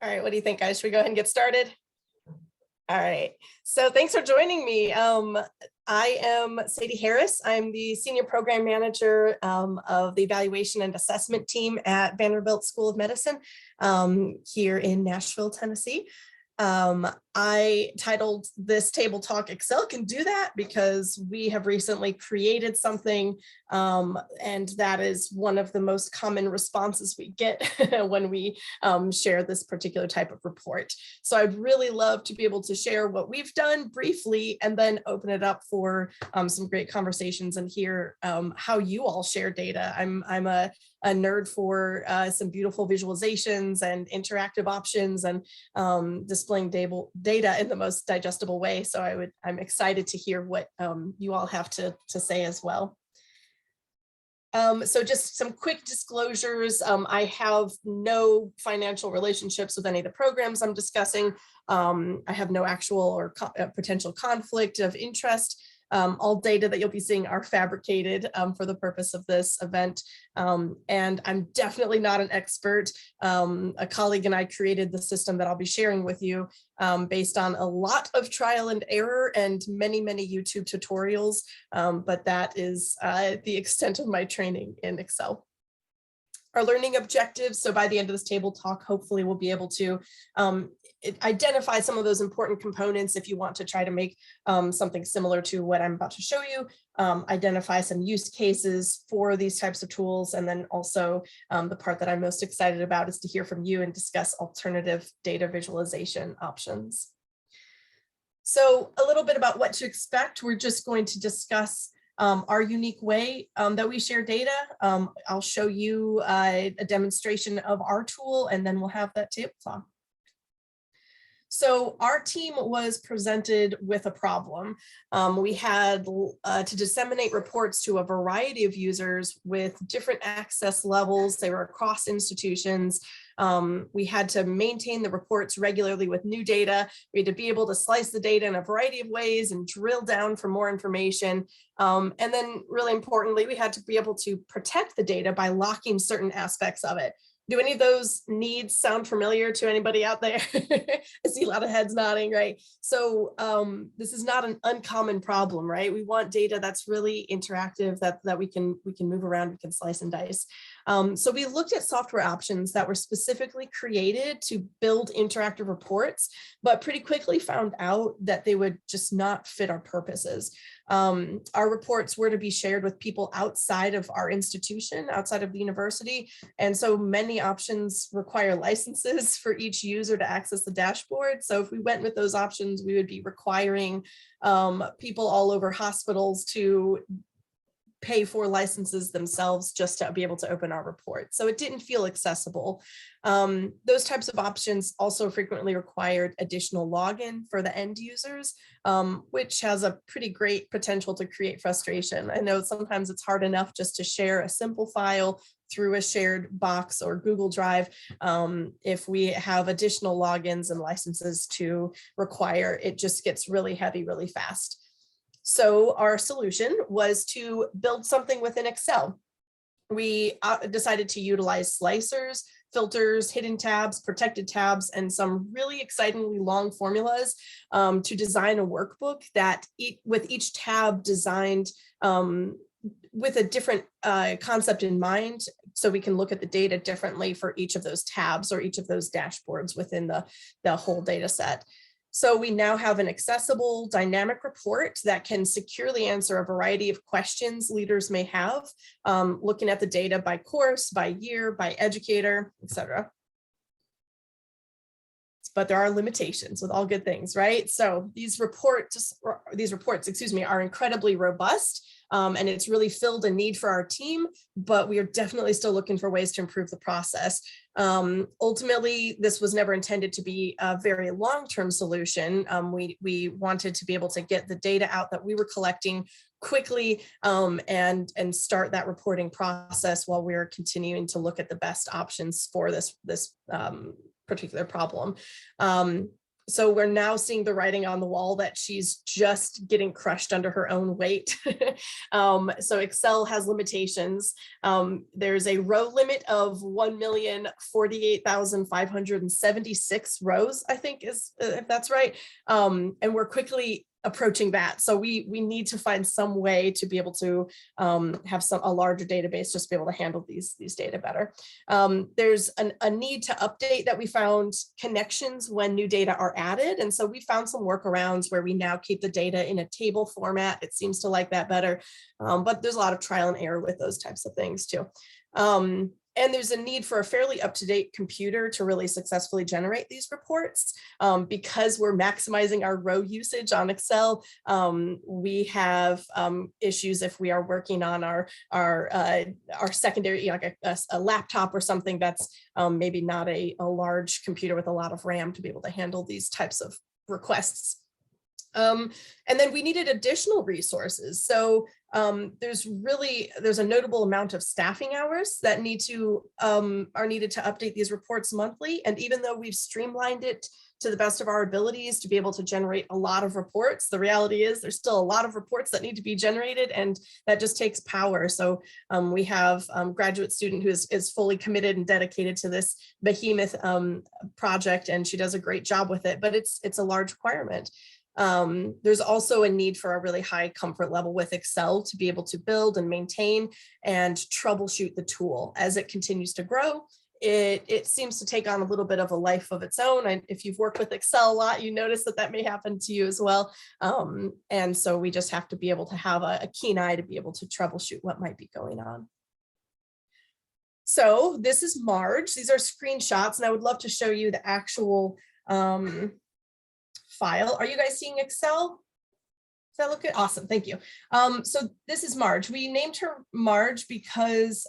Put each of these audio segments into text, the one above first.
All right, what do you think, guys? Should we go ahead and get started? All right, so thanks for joining me. I am Sadie Harris. I'm the Senior Program Manager of the Evaluation and Assessment Team at Vanderbilt School of Medicine here in Nashville, Tennessee. I titled this table talk Excel Can Do That because we have recently created something and that is one of the most common responses we get when we share this particular type of report. So I'd really love to be able to share what we've done briefly and then open it up for some great conversations and hear how you all share data. I'm a nerd for some beautiful visualizations and interactive options and displaying data in the most digestible way. So I'm excited to hear what you all have to say as well. So just some quick disclosures. I have no financial relationships with any of the programs I'm discussing. I have no actual or potential conflict of interest. All data that you'll be seeing are fabricated for the purpose of this event. And I'm definitely not an expert. A colleague and I created the system that I'll be sharing with you based on a lot of trial and error and many YouTube tutorials. But that is the extent of my training in Excel. Our learning objectives. So by the end of this table talk, hopefully we'll be able to identify some of those important components if you want to try to make something similar to what I'm about to show you, identify some use cases for these types of tools, and then also the part that I'm most excited about is to hear from you and discuss alternative data visualization options. So a little bit about what to expect. We're just going to discuss our unique way that we share data. I'll show you a demonstration of our tool, and then we'll have that table talk. So our team was presented with a problem. We had to disseminate reports to a variety of users with different access levels. They were across institutions. We had to maintain the reports regularly with new data. We had to be able to slice the data in a variety of ways and drill down for more information. And then really importantly, we had to be able to protect the data by locking certain aspects of it. Do any of those needs sound familiar to anybody out there? I see a lot of heads nodding, right? So this is not an uncommon problem, right? We want data that's really interactive, that we can move around, we can slice and dice. So we looked at software options that were specifically created to build interactive reports, but pretty quickly found out that they would just not fit our purposes. Our reports were to be shared with people outside of our institution, outside of the university. And so many options require licenses for each user to access the dashboard. So if we went with those options, we would be requiring people all over hospitals to pay for licenses themselves just to be able to open our report. So it didn't feel accessible. Those types of options also frequently required additional login for the end users, which has a pretty great potential to create frustration. I know sometimes it's hard enough just to share a simple file through a shared box or Google Drive. If we have additional logins and licenses to require, it just gets really heavy really fast. So our solution was to build something within Excel. We decided to utilize slicers, filters, hidden tabs, protected tabs, and some really excitingly long formulas to design a workbook that with each tab designed with a different concept in mind, so we can look at the data differently for each of those tabs or each of those dashboards within the whole data set. So we now have an accessible dynamic report that can securely answer a variety of questions leaders may have, looking at the data by course, by year, by educator, etc. But there are limitations with all good things, right? So these reports, are incredibly robust. And it's really filled a need for our team, but we are definitely still looking for ways to improve the process. Ultimately, this was never intended to be a very long-term solution. We wanted to be able to get the data out that we were collecting quickly and start that reporting process while we're continuing to look at the best options for this particular problem. So we're now seeing the writing on the wall that she's just getting crushed under her own weight. So Excel has limitations. There's a row limit of 1,048,576 rows, I think is, if that's right. And we're quickly approaching that. So we need to find some way to be able to have a larger database, just be able to handle these data better. There's a need to update that we found connections when new data are added. And so we found some workarounds where we now keep the data in a table format. It seems to like that better, but there's a lot of trial and error with those types of things too. And there's a need for a fairly up-to-date computer to really successfully generate these reports. Because we're maximizing our row usage on Excel, we have issues if we are working on our secondary, like a laptop or something that's maybe not a large computer with a lot of RAM to be able to handle these types of requests. And then we needed additional resources. So there's a notable amount of staffing hours that are needed to update these reports monthly. And even though we've streamlined it to the best of our abilities to be able to generate a lot of reports, the reality is there's still a lot of reports that need to be generated, and that just takes power. So we have a graduate student who is fully committed and dedicated to this behemoth project, and she does a great job with it, but it's a large requirement. There's also a need for a really high comfort level with Excel to be able to build and maintain and troubleshoot the tool. As it continues to grow, it seems to take on a little bit of a life of its own. And if you've worked with Excel a lot, you notice that may happen to you as well. And so we just have to be able to have a keen eye to be able to troubleshoot what might be going on. So this is Marge. These are screenshots, and I would love to show you the actual file. Are you guys seeing Excel? Does that look good? Awesome, thank you. So this is Marge. We named her Marge because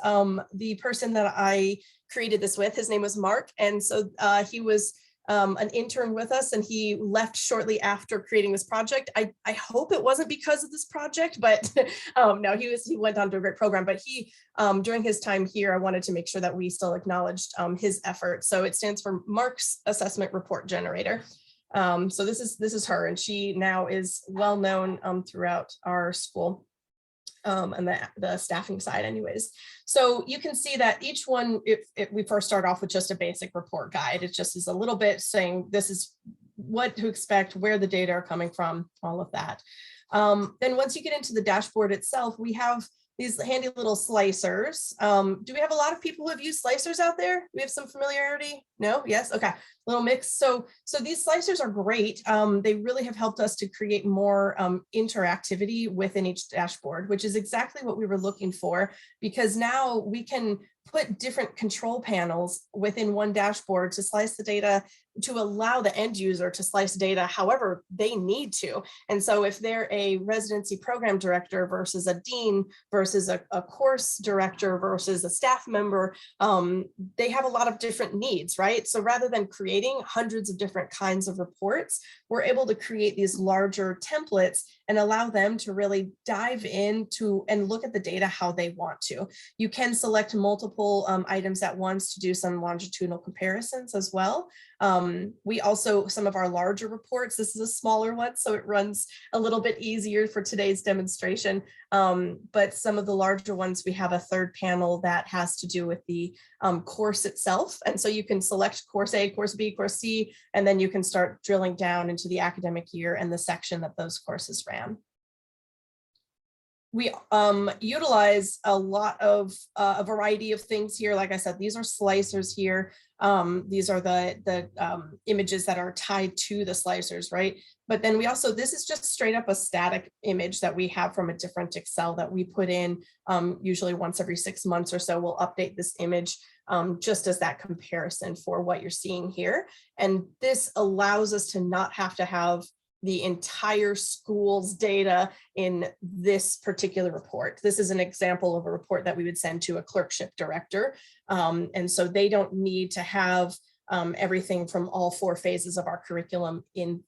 the person that I created this with, his name was Mark. And so he was an intern with us, and he left shortly after creating this project. I hope it wasn't because of this project, but no, he went on to a great program, but he, during his time here, I wanted to make sure that we still acknowledged his effort. So it stands for Mark's Assessment Report Generator. So this is her, and she now is well known throughout our school and the staffing side anyways. So you can see that each one, if we first start off with just a basic report guide, it just is a little bit saying this is what to expect, where the data are coming from, all of that. Then once you get into the dashboard itself, we have these handy little slicers. Do we have a lot of people who have used slicers out there? We have some familiarity? No? Yes? Okay. Little mix. So these slicers are great. They really have helped us to create more interactivity within each dashboard, which is exactly what we were looking for, because now we can put different control panels within one dashboard to slice the data, to allow the end user to slice data however they need to. And so if they're a residency program director versus a dean versus a course director versus a staff member, they have a lot of different needs, right? So rather than creating hundreds of different kinds of reports, we're able to create these larger templates and allow them to really dive into and look at the data how they want to. You can select multiple items at once to do some longitudinal comparisons as well. We also, some of our larger reports, this is a smaller one, so it runs a little bit easier for today's demonstration. But some of the larger ones, we have a third panel that has to do with the course itself. And so you can select course A, course B, course C, and then you can start drilling down into the academic year and the section that those courses ran. We utilize a lot of a variety of things here. Like I said, these are slicers here. These are the images that are tied to the slicers, right? But then we also, this is just straight up a static image that we have from a different Excel that we put in usually once every 6 months or so. We'll update this image just as that comparison for what you're seeing here. And this allows us to not have to have the entire school's data in this particular report. This is an example of a report that we would send to a clerkship director. And so they don't need to have everything from all 4 phases of our curriculum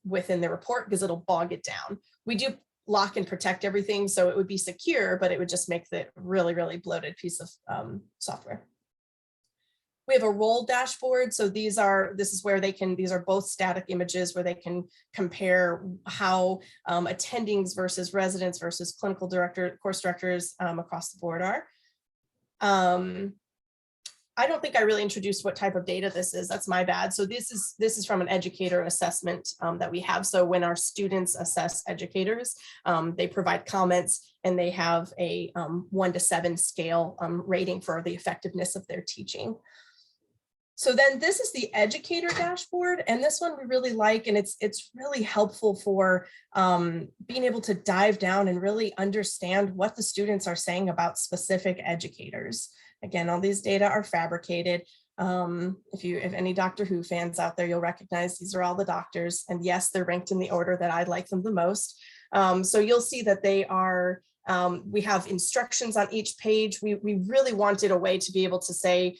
within the report, because it'll bog it down. We do lock and protect everything, so it would be secure, but it would just make the really, really bloated piece of software. We have a role dashboard. So this is where these are both static images where they can compare how attendings versus residents versus clinical course directors across the board are. I don't think I really introduced what type of data this is. That's my bad. So this is from an educator assessment that we have. So when our students assess educators, they provide comments and they have a 1 to 7 scale rating for the effectiveness of their teaching. So then this is the Educator Dashboard, and this one we really like, and it's really helpful for being able to dive down and really understand what the students are saying about specific educators. Again, all these data are fabricated. If any Doctor Who fans out there, you'll recognize these are all the doctors, and yes, they're ranked in the order that I like them the most. So you'll see that they are, we have instructions on each page. We really wanted a way to be able to say,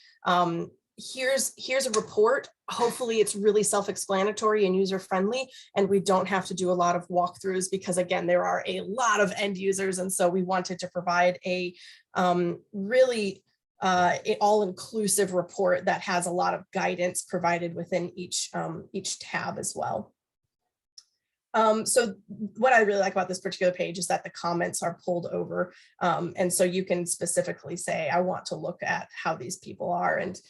here's a report. Hopefully it's really self-explanatory and user-friendly, and we don't have to do a lot of walkthroughs because, again, there are a lot of end users, and so we wanted to provide a really all-inclusive report that has a lot of guidance provided within each tab as well. So what I really like about this particular page is that the comments are pulled over. And so you can specifically say, I want to look at how these people are and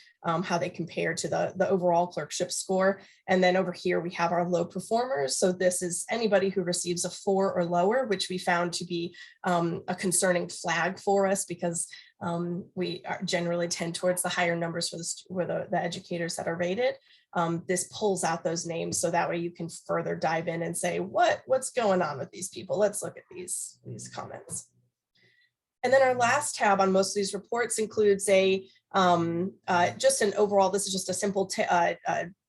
how they compare to the overall clerkship score. And then over here, we have our low performers. So this is anybody who receives a 4 or lower, which we found to be a concerning flag for us because we generally tend towards the higher numbers for the educators that are rated. This pulls out those names so that way you can further dive in and say, what's going on with these people? Let's look at these comments. And then our last tab on most of these reports includes just an overall, this is just a simple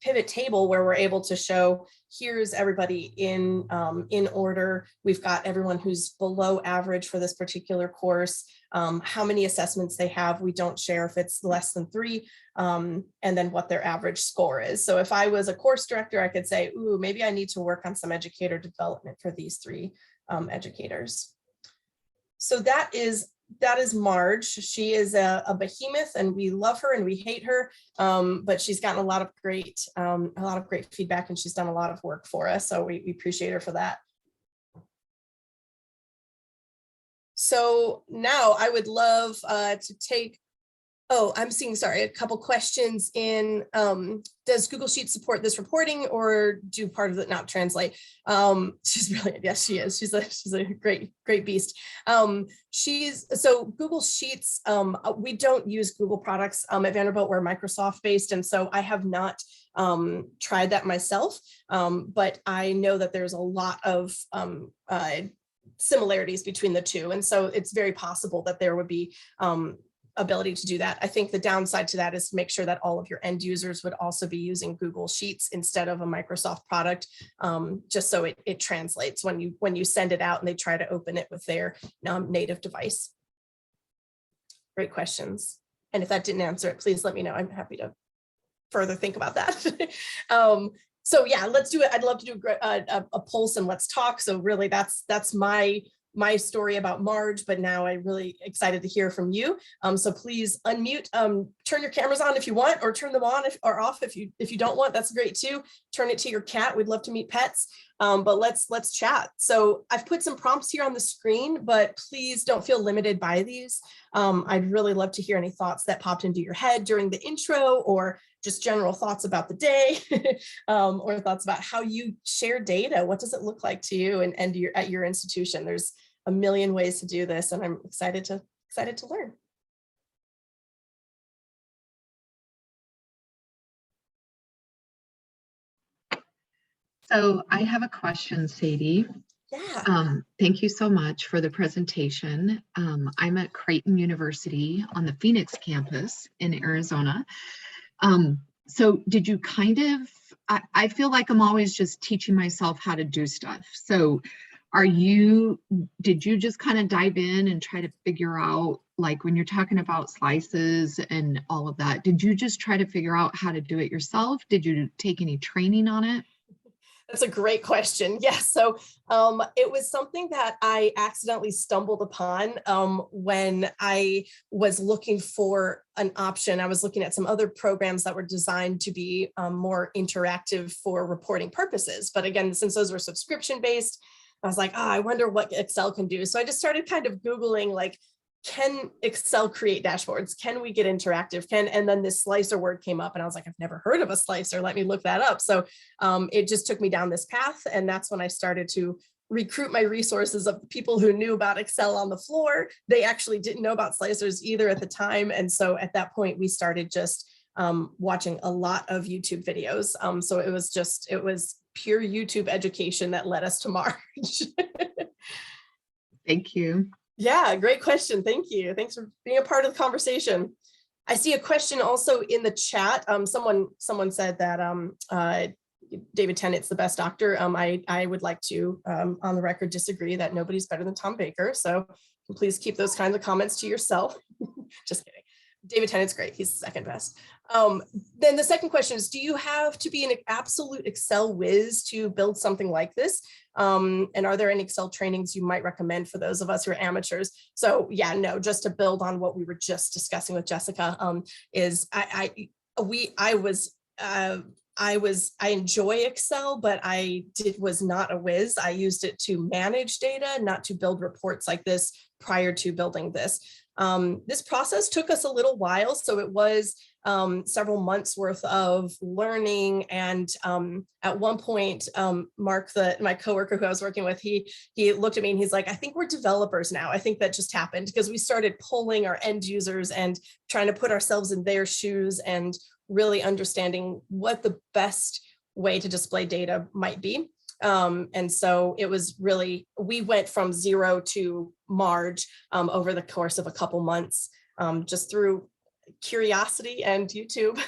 pivot table where we're able to show, here's everybody in order. We've got everyone who's below average for this particular course, how many assessments they have. We don't share if it's less than 3, and then what their average score is. So if I was a course director, I could say, ooh, maybe I need to work on some educator development for these 3 educators. So that is Marge. She is a behemoth, and we love her and we hate her, but she's gotten a lot of great feedback, and she's done a lot of work for us. So we appreciate her for that. So now I would love to take, I'm seeing, sorry, a couple questions in, does Google Sheets support this reporting or do part of it not translate? She's brilliant. Yes, she is. She's a great beast. So Google Sheets, we don't use Google products at Vanderbilt. We're Microsoft based. And so I have not tried that myself, but I know that there's a lot of similarities between the two. And so it's very possible that there would be ability to do that. I think the downside to that is to make sure that all of your end users would also be using Google Sheets instead of a Microsoft product, just so it translates when you send it out and they try to open it with their native device. Great questions. And if that didn't answer it, please let me know. I'm happy to further think about that. So yeah, let's do it. I'd love to do a pulse and let's talk. So really that's my story about Marge, but now I'm really excited to hear from you. So please unmute, turn your cameras on if you want, or turn them on or off if you don't want. That's great too. Turn it to your cat. We'd love to meet pets, but let's chat. So I've put some prompts here on the screen, but please don't feel limited by these. I'd really love to hear any thoughts that popped into your head during the intro, or just general thoughts about the day, or thoughts about how you share data. What does it look like to you and at your institution? There's a million ways to do this, and I'm excited to learn. So I have a question, Sadie. Yeah. Thank you so much for the presentation. I'm at Creighton University on the Phoenix campus in Arizona. So did you I feel like I'm always just teaching myself how to do stuff. So did you just kind of dive in and try to figure out, like when you're talking about slices and all of that, did you just try to figure out how to do it yourself? Did you take any training on it? That's a great question. Yes. So it was something that I accidentally stumbled upon when I was looking for an option. I was looking at some other programs that were designed to be more interactive for reporting purposes. But again, since those were subscription based, I was like, oh, I wonder what Excel can do. So I just started kind of Googling like, can Excel create dashboards? Can we get interactive? And then this slicer word came up and I was like, I've never heard of a slicer. Let me look that up. So it just took me down this path. And that's when I started to recruit my resources of people who knew about Excel on the floor. They actually didn't know about slicers either at the time. And so at that point, we started just watching a lot of YouTube videos. So it was pure YouTube education that led us to March. Thank you. Yeah, great question. Thank you. Thanks for being a part of the conversation. I see a question also in the chat. Someone said that David Tennant's the best doctor. I would like to, on the record, disagree that nobody's better than Tom Baker. So please keep those kinds of comments to yourself. Just kidding. David Tennant's great. He's the second best. Then the second question is, do you have to be an absolute Excel whiz to build something like this? And are there any Excel trainings you might recommend for those of us who are amateurs? So yeah, no, just to build on what we were just discussing with Jessica, I enjoy Excel, but I was not a whiz. I used it to manage data, not to build reports like this prior to building this. This process took us a little while, so it was several months worth of learning. And at one point, Mark, my coworker who I was working with, he looked at me and he's like, I think we're developers now. I think that just happened because we started polling our end users and trying to put ourselves in their shoes and really understanding what the best way to display data might be. And so it was really, we went from zero to Marge over the course of a couple months, just through curiosity and YouTube.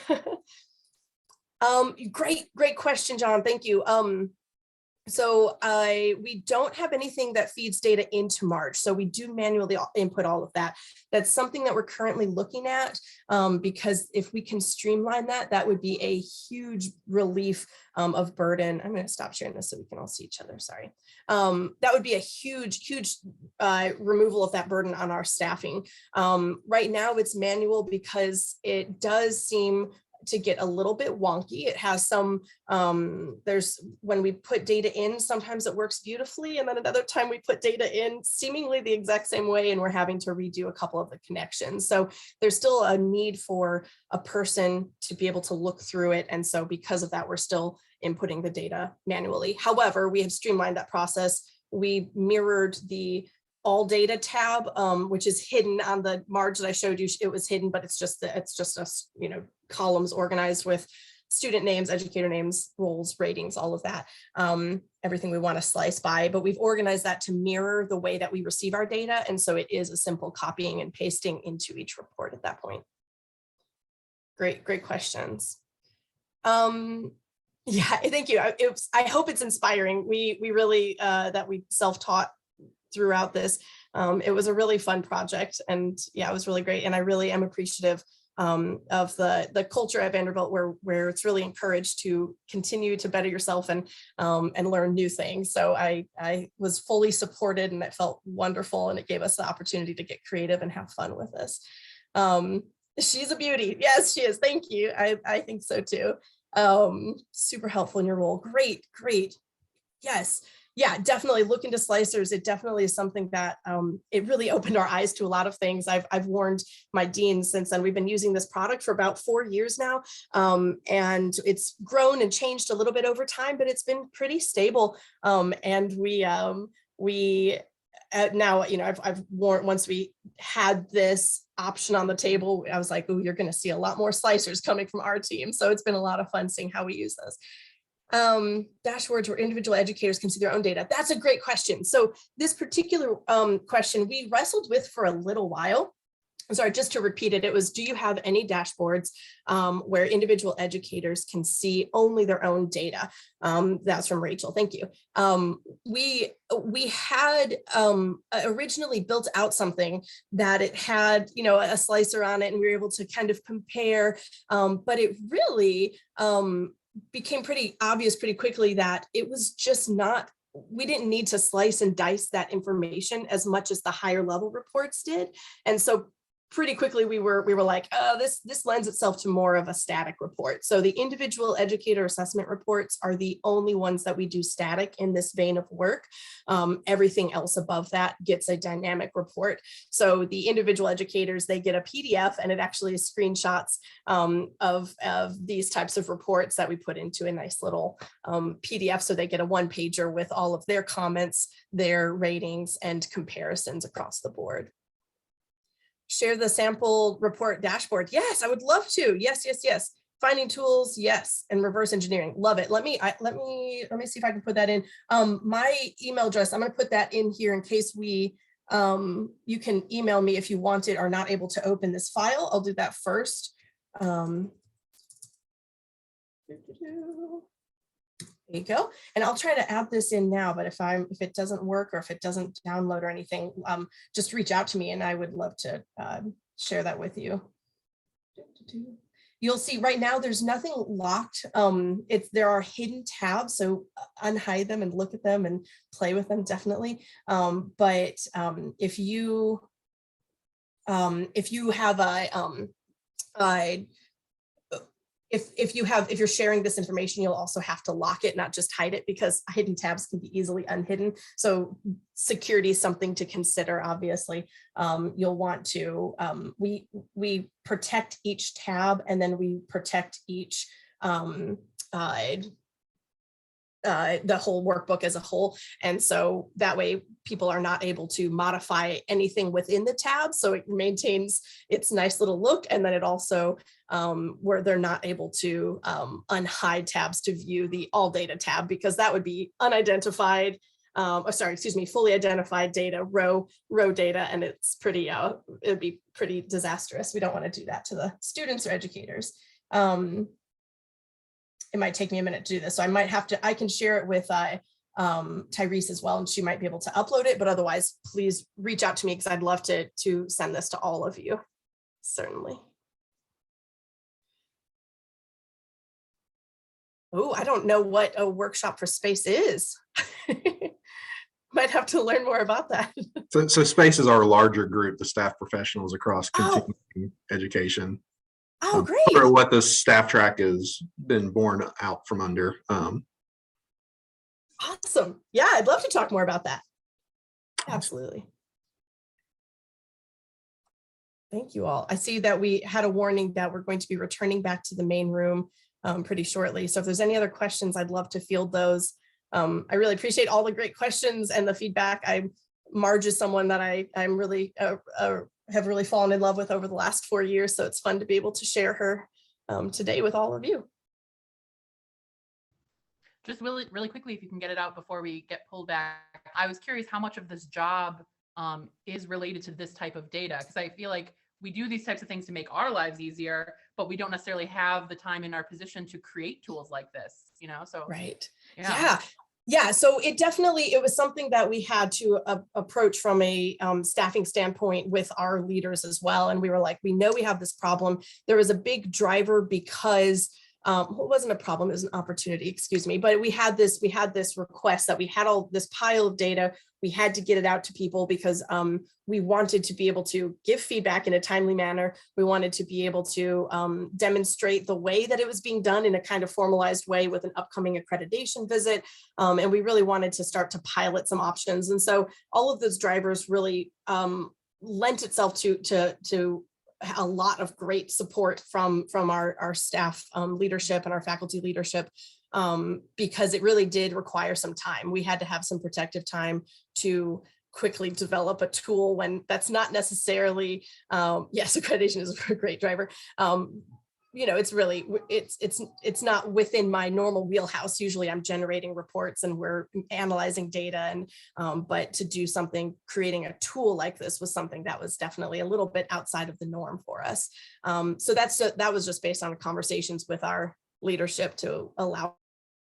Great question, John. Thank you. So we don't have anything that feeds data into Marge. So we do manually input all of that. That's something that we're currently looking at because if we can streamline that, that would be a huge relief of burden. I'm going to stop sharing this so we can all see each other. Sorry. That would be a huge removal of that burden on our staffing. Right now it's manual because it does seem to get a little bit wonky. It has some, when we put data in, sometimes it works beautifully. And then another time we put data in seemingly the exact same way and we're having to redo a couple of the connections. So there's still a need for a person to be able to look through it. And so because of that, we're still inputting the data manually. However, we have streamlined that process. We mirrored the all data tab, which is hidden on the Marge that I showed you. It was hidden, but it's just us, columns organized with student names, educator names, roles, ratings, all of that, everything we want to slice by. But we've organized that to mirror the way that we receive our data, and so it is a simple copying and pasting into each report at that point. Great questions. Yeah, thank you. I hope it's inspiring. We really that we self-taught throughout this. It was a really fun project, and yeah, it was really great. And I really am appreciative of the culture at Vanderbilt where it's really encouraged to continue to better yourself and learn new things. So I was fully supported, and it felt wonderful, and it gave us the opportunity to get creative and have fun with this. She's a beauty. Yes, she is. Thank you. I think so too. Super helpful in your role. Great. Yes. Yeah, definitely look into slicers. It definitely is something that it really opened our eyes to a lot of things. I've warned my deans since then. We've been using this product for about 4 years now, and it's grown and changed a little bit over time, but it's been pretty stable. And we now, I've warned, once we had this option on the table, I was like, oh, you're going to see a lot more slicers coming from our team. So it's been a lot of fun seeing how we use this. Dashboards where individual educators can see their own data. That's a great question. So this particular question we wrestled with for a little while. I'm sorry, just to repeat it, it was, do you have any dashboards where individual educators can see only their own data? That's from Rachel, thank you. We had originally built out something that it had, a slicer on it, and we were able to kind of compare, but it really, became pretty obvious pretty quickly that it was just not, we didn't need to slice and dice that information as much as the higher level reports did. And so pretty quickly we were like, oh, this lends itself to more of a static report. So the individual educator assessment reports are the only ones that we do static in this vein of work. Everything else above that gets a dynamic report. So the individual educators, they get a PDF, and it actually is screenshots of these types of reports that we put into a nice little PDF. So they get a one-pager with all of their comments, their ratings, and comparisons across the board. Share the sample report dashboard. Yes, I would love to. Yes, yes, yes. Finding tools, yes, and reverse engineering. Love it. Let me see if I can put that in. My email address, I'm going to put that in here in case we you can email me if you want it or not able to open this file. I'll do that first. There you go. And I'll try to add this in now, but if it doesn't work or if it doesn't download or anything, just reach out to me and I would love to share that with you. You'll see right now there's nothing locked. There are hidden tabs, so unhide them and look at them and play with them definitely. But if you have if you're sharing this information, you'll also have to lock it, not just hide it, because hidden tabs can be easily unhidden. So security is something to consider, obviously. You'll want to, we protect each tab, and then we protect each, the whole workbook as a whole. And so that way people are not able to modify anything within the tab. So it maintains its nice little look. And then it also, where they're not able to unhide tabs to view the all data tab, because that would be unidentified, fully identified data, row data. And it's pretty, it'd be pretty disastrous. We don't want to do that to the students or educators. It might take me a minute to do this. So I might have to, I can share it with Tyrese as well, and she might be able to upload it, but otherwise please reach out to me because I'd love to send this to all of you, certainly. Oh, I don't know what a workshop for space is. Might have to learn more about that. So space is our larger group, the staff professionals across continuing education. Oh, great. Or what the staff track has been born out from under. Awesome. Yeah, I'd love to talk more about that. Absolutely. Thank you all. I see that we had a warning that we're going to be returning back to the main room pretty shortly. So if there's any other questions, I'd love to field those. I really appreciate all the great questions and the feedback. Marge is someone that I'm really have really fallen in love with over the last 4 years. So it's fun to be able to share her today with all of you. Just really quickly, if you can get it out before we get pulled back. I was curious how much of this job is related to this type of data, because I feel like we do these types of things to make our lives easier, but we don't necessarily have the time in our position to create tools like this, you know? So right. Yeah. So it was something that we had to approach from a staffing standpoint with our leaders as well. And we were like, we know we have this problem. There was a big driver because it wasn't a problem, it was an opportunity, excuse me. But we had this request that we had all this pile of data. We had to get it out to people because we wanted to be able to give feedback in a timely manner. We wanted to be able to demonstrate the way that it was being done in a kind of formalized way with an upcoming accreditation visit. And we really wanted to start to pilot some options. And so all of those drivers really lent itself to a lot of great support from our staff leadership and our faculty leadership, because it really did require some time. We had to have some protective time to quickly develop a tool when that's not necessarily, yes, accreditation is a great driver. It's really, it's not within my normal wheelhouse. Usually I'm generating reports and we're analyzing data, and but to do something, creating a tool like this was something that was definitely a little bit outside of the norm for us. So that was just based on conversations with our leadership to allow